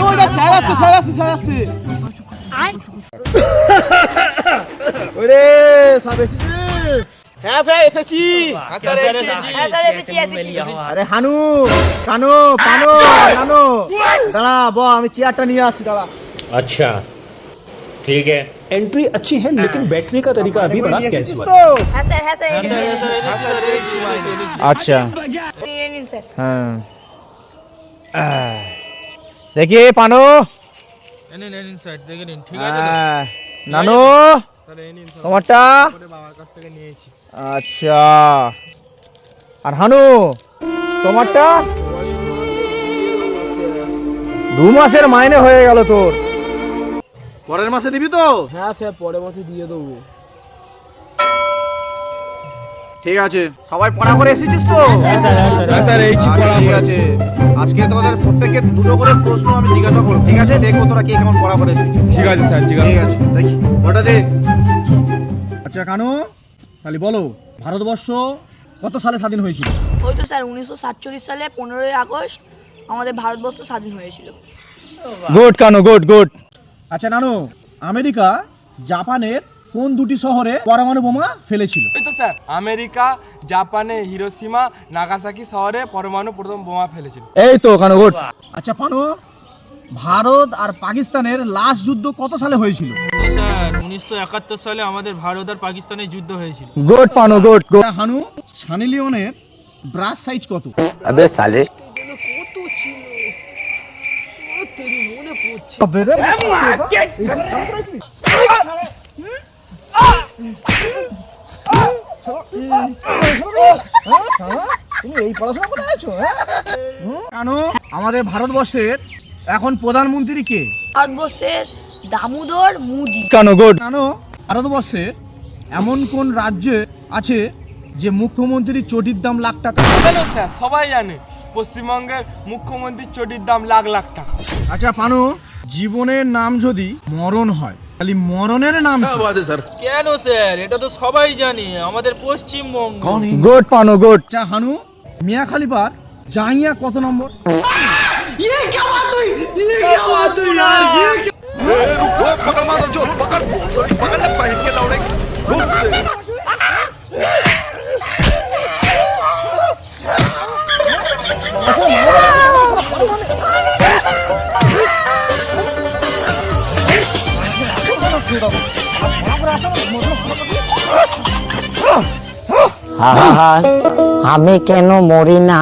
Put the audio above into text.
ওটা স্যার আসছে। ওরে সব এসেছিস? হ্যাঁ ভাই এসেছি। আরে হানু কানু পানু নানু দাঁড়া আমি চেয়ারটা নিয়ে আসছি দাঁড়া। अच्छा ठीक है। एंट्री अच्छी है लेकिन बैठने का तरीका अभी बड़ा कैजुअल। আচ্ছা হ্যাঁ দেখি পানু নানু তোমারটা আচ্ছা আর হানু তোমারটা 2 মাসের মাইনে হয়ে গেল তোর। পরের মাসে দিবি তো? হ্যাঁ স্যার পরের মাসে দিয়ে দেবো। ঠিক আছে সবাই পড়া করে এসেছিস তো? হ্যাঁ স্যার এইছি পড়া। ঠিক আছে আজকে তোমাদের প্রত্যেককে দুটো করে প্রশ্ন আমি জিজ্ঞাসা করব, ঠিক আছে? দেখবো তোরা কে কেমন পড়া করে এসেছিস। ঠিক আছে স্যার ঠিক আছে দেখি ওটা দে। আচ্ছা কানু তাহলে বলো ভারতবর্ষ কত সালে স্বাধীন হয়েছিল? ওই তো স্যার 1947 সালে 15ই আগস্ট আমাদের ভারতবর্ষ স্বাধীন হয়েছিল। Good Kanu good. আচ্ছা নানু আমেরিকা জাপানের কোন দুটি শহরে পরমাণু বোমা ফেলেছিল? এই তো স্যার আমেরিকা জাপানে হিরোশিমা নাগাসাকি শহরে পরমাণু প্রথম বোমা ফেলেছিল। এই তো কানু গুড। আচ্ছা পানু ভারত আর পাকিস্তানের লাস্ট যুদ্ধ কত সালে হয়েছিল? স্যার 1971 সালে আমাদের ভারত আর পাকিস্তানের যুদ্ধ হয়েছিল। গুড পানু গুড। হানু সানি লিওনের ব্রাশ সাইজ কত? अबे साले এই পড়াশোনা করে আছো? কেন আমাদের ভারতবর্ষের এখন প্রধানমন্ত্রী কে? ভারতবর্ষের দামোদর মোদি। কেন গুড। কেন ভারতবর্ষের এমন কোন রাজ্যে আছে যে মুখ্যমন্ত্রীর চটির দাম লাখ টাকা? কেন স্যার সবাই জানে পশ্চিমবঙ্গের মুখ্যমন্ত্রীর চটির দাম লাখ লাখ টাকা। আচ্ছা পানু জীবনের নাম যদি মরণ হয় তাহলে মরণের নাম কি? কেন স্যার এটা তো সবাই জানে আমাদের পশ্চিমবঙ্গ। গুড পানু গুড। আচ্ছা হানু মিয়া খলিফার জাঙ্গিয়া কত নম্বর? আমি কেন মরি না?